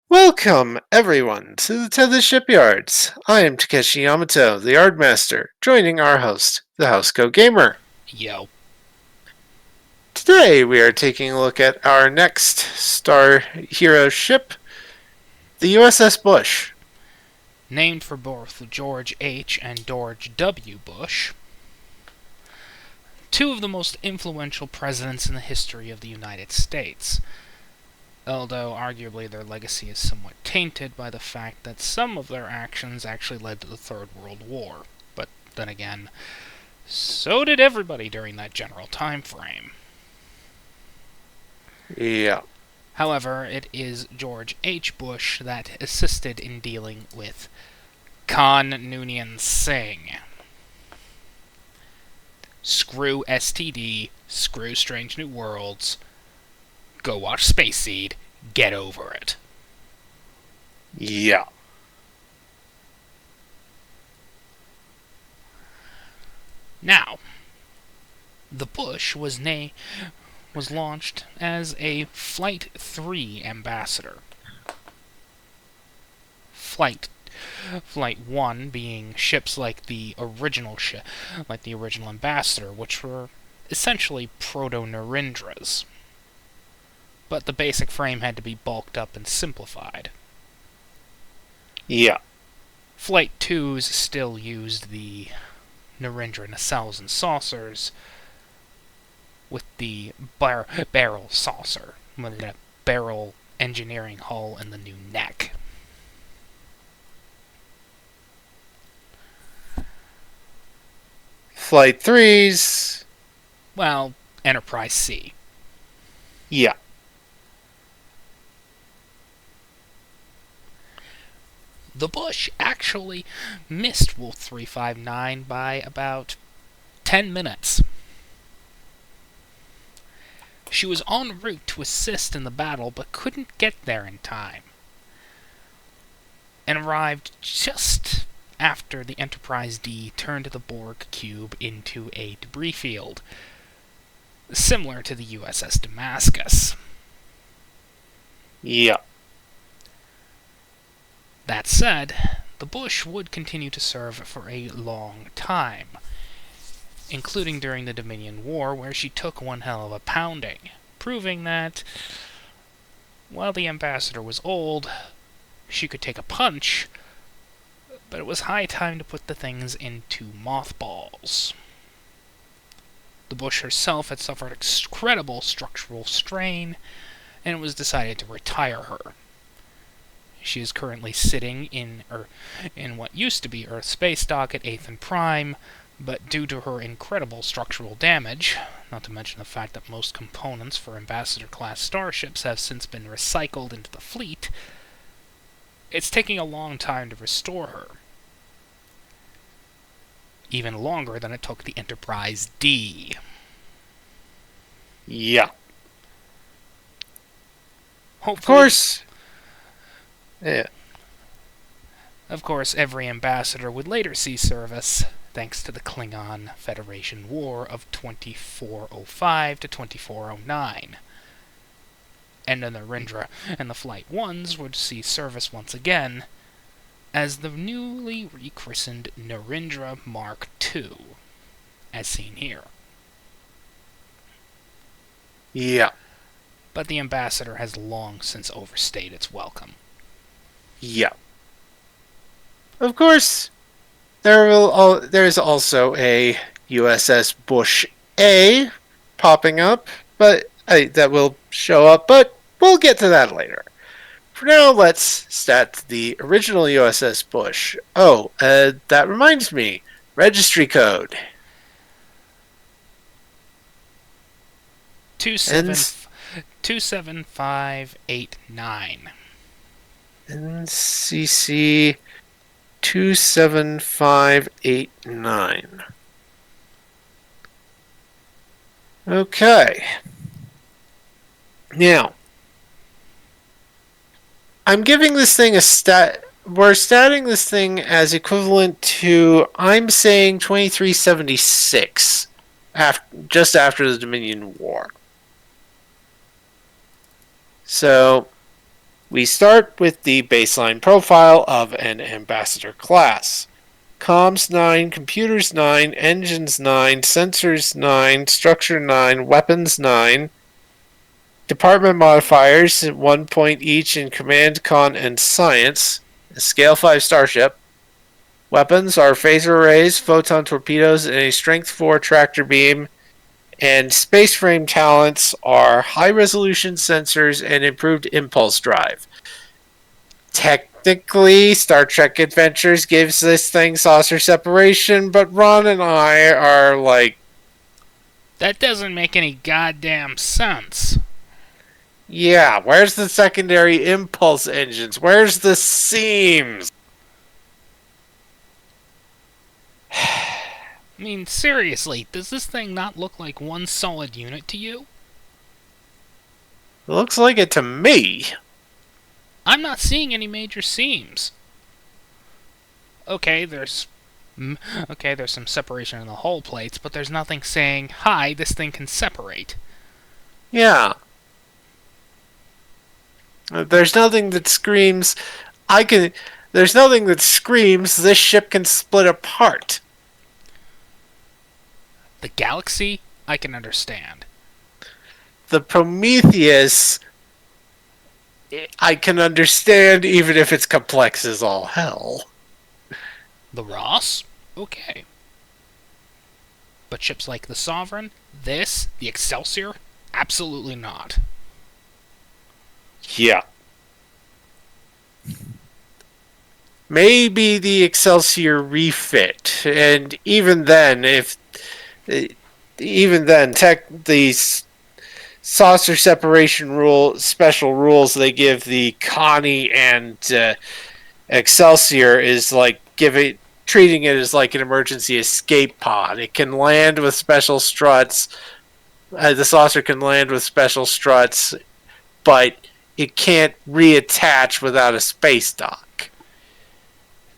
Welcome, everyone, to the Tethys Shipyards. I am Takeshi Yamato, the Yardmaster, joining our host, the Housecoat Gamer. Yo. Today, we are taking a look at our next star hero ship, the USS Bush. Named for both George H. and George W. Bush, two of the most influential presidents in the history of the United States, although arguably their legacy is somewhat tainted by the fact that some of their actions actually led to the Third World War. But then again, so did everybody during that general time frame. Yeah. However, it is George H. Bush that assisted in dealing with Khan Noonien Singh. Screw STD, screw Strange New Worlds, go watch Space Seed, get over it. Yeah. Now, the Bush was launched as a Flight 3 ambassador. Flight 1 being ships like the original ambassador, which were essentially proto-Narendras. But the basic frame had to be bulked up and simplified. Yeah. Flight 2s still used the Narendra nacelles and saucers with the barrel saucer, with the barrel engineering hull and the new neck. Flight 3s. Well, Enterprise C. Yeah. The Bush actually missed Wolf 359 by about 10 minutes. She was en route to assist in the battle, but couldn't get there in time, and arrived just after the Enterprise D turned the Borg cube into a debris field, similar to the USS Damascus. Yeah. That said, the Bush would continue to serve for a long time, including during the Dominion War, where she took one hell of a pounding, proving that, while the ambassador was old, she could take a punch, but it was high time to put the things into mothballs. The Bush herself had suffered incredible structural strain, and it was decided to retire her. She is currently sitting in what used to be Earth space dock at 8th and Prime, but due to her incredible structural damage, not to mention the fact that most components for Ambassador-class starships have since been recycled into the fleet, it's taking a long time to restore her. Even longer than it took the Enterprise D. Yeah. Of Hopefully, course. Yeah. Of course, every ambassador would later see service, thanks to the Klingon Federation War of 2405 to 2409. And the Narendra and the Flight 1s would see service once again as the newly rechristened Narendra Mark II, as seen here. Yeah. But the ambassador has long since overstayed its welcome. Yeah. Of course, there is also a USS Bush A popping up, but that will show up, but we'll get to that later. For now, let's stat the original USS Bush. Oh, that reminds me. Registry code. 27589. NCC 27589. Okay. Now, I'm giving this thing a stat. We're statting this thing as equivalent to, I'm saying 2376, just after the Dominion War. So, We start with the baseline profile of an ambassador class. Comms 9, computers 9, engines 9, sensors 9, structure 9, weapons 9. Department modifiers, 1 point each in command, con, and science. A scale 5 starship. Weapons are phaser arrays, photon torpedoes, and a strength 4 tractor beam. And space frame talents are high resolution sensors and improved impulse drive. Technically, Star Trek Adventures gives this thing saucer separation, but Ron and I are like, That doesn't make any goddamn sense. yeah, where's the secondary impulse engines? Where's the seams? I mean, seriously, does this thing not look like one solid unit to you? It looks like it to me. I'm not seeing any major seams. Okay, there's some separation in the hull plates, but there's nothing saying, hi, this thing can separate. Yeah. There's nothing that screams, there's nothing that screams this ship can split apart. The Galaxy, I can understand. The Prometheus, I can understand even if it's complex as all hell. The Ross? Okay. But ships like the Sovereign, the Excelsior? Absolutely not. Yeah. Maybe the Excelsior refit, and even then, the saucer separation special rules they give the Connie and Excelsior is like treating it as like an emergency escape pod. It can land with special struts. The saucer can land with special struts, but it can't reattach without a space dock.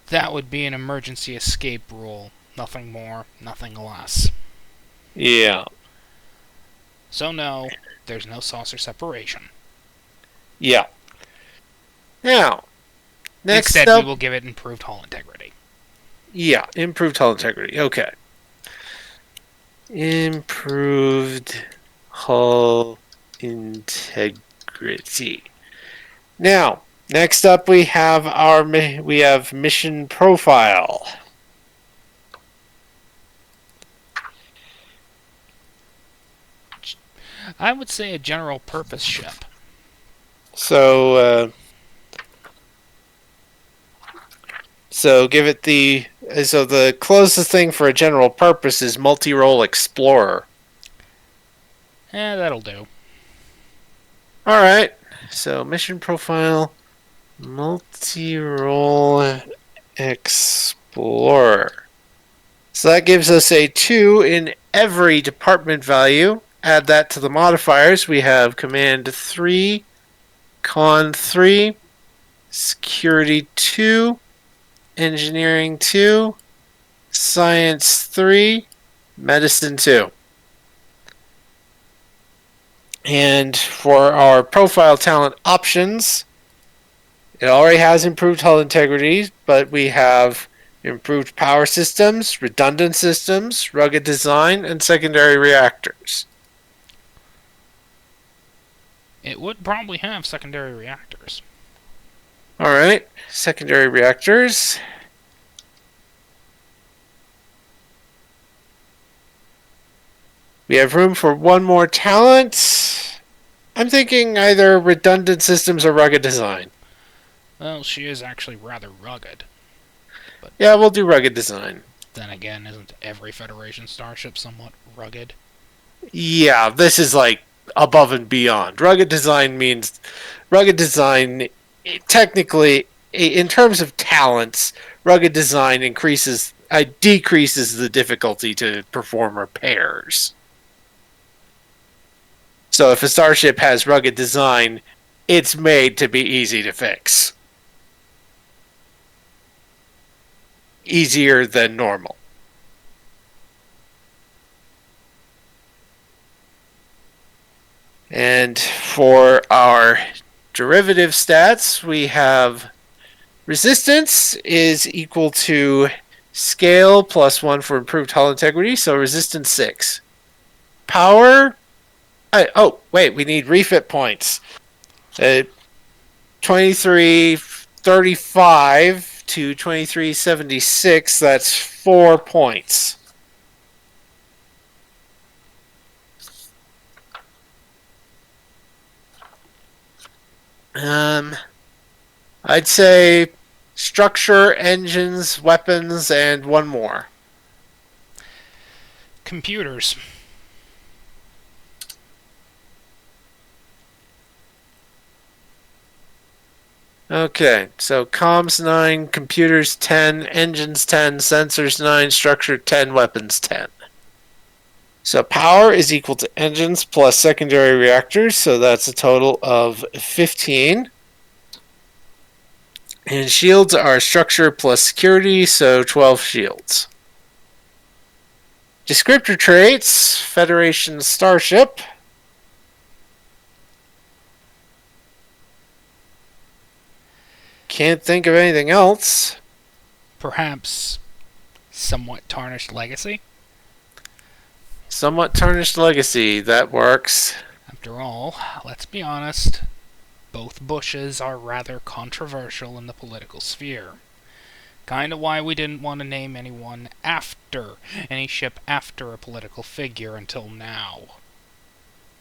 That would be an emergency escape rule. Nothing more, nothing less. Yeah. So no, there's no saucer separation. Yeah. Now, next Instead, up, we will give it improved hull integrity. Yeah, improved hull integrity. Okay. Improved hull integrity. Now, next up we have mission profile. I would say a general purpose ship. So give it the closest thing for a general purpose is multi-role explorer. That'll do. All right. So mission profile, multi-role explorer. So that gives us a 2 in every department value. Add that to the modifiers. We have command 3, con 3, security 2, engineering 2, science 3, medicine 2. And for our profile talent options, it already has improved hull integrity, but we have improved power systems, redundant systems, rugged design, and secondary reactors. It would probably have secondary reactors. Alright, secondary reactors. We have room for one more talent. I'm thinking either redundant systems or rugged design. Well, she is actually rather rugged. But yeah, we'll do rugged design. Then again, isn't every Federation starship somewhat rugged? Yeah, this is like above and beyond. Rugged design, technically, in terms of talents, rugged design decreases the difficulty to perform repairs. So if a starship has rugged design, it's made to be easy to fix. Easier than normal. And for our derivative stats, we have resistance is equal to scale plus 1 for improved hull integrity, so resistance 6. Power, wait, we need refit points. 2335 to 2376, that's 4 points. I'd say structure, engines, weapons, and one more. Computers. Okay, so comms 9, computers 10, engines 10, sensors 9, structure 10, weapons 10. So power is equal to engines plus secondary reactors, so that's a total of 15. And shields are structure plus security, so 12 shields. Descriptor traits, Federation Starship. Can't think of anything else. Perhaps somewhat tarnished legacy? Somewhat tarnished legacy, that works. After all, let's be honest, both Bushes are rather controversial in the political sphere. Kinda why we didn't want to name any ship after a political figure until now.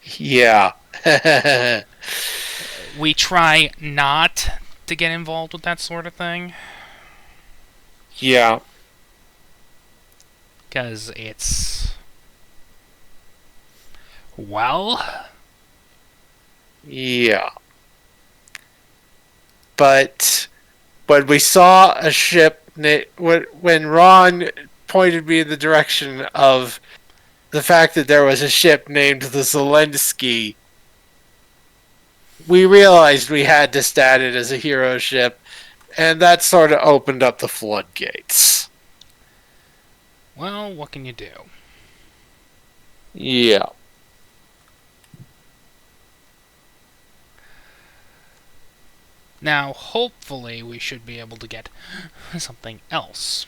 Yeah. We try not to get involved with that sort of thing. Yeah. Because it's... well... Yeah. But when we saw a ship, when Ron pointed me in the direction of the fact that there was a ship named the Zelensky, we realized we had to stat it as a hero ship, and that sort of opened up the floodgates. Well, what can you do? Yeah. Now, hopefully, we should be able to get something else.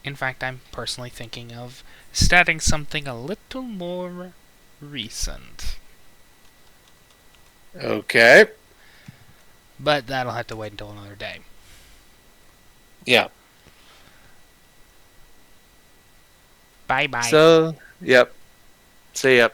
In fact, I'm personally thinking of statting something a little more recent. Okay. But that'll have to wait until another day. Yeah. Bye-bye. So, yep. See ya.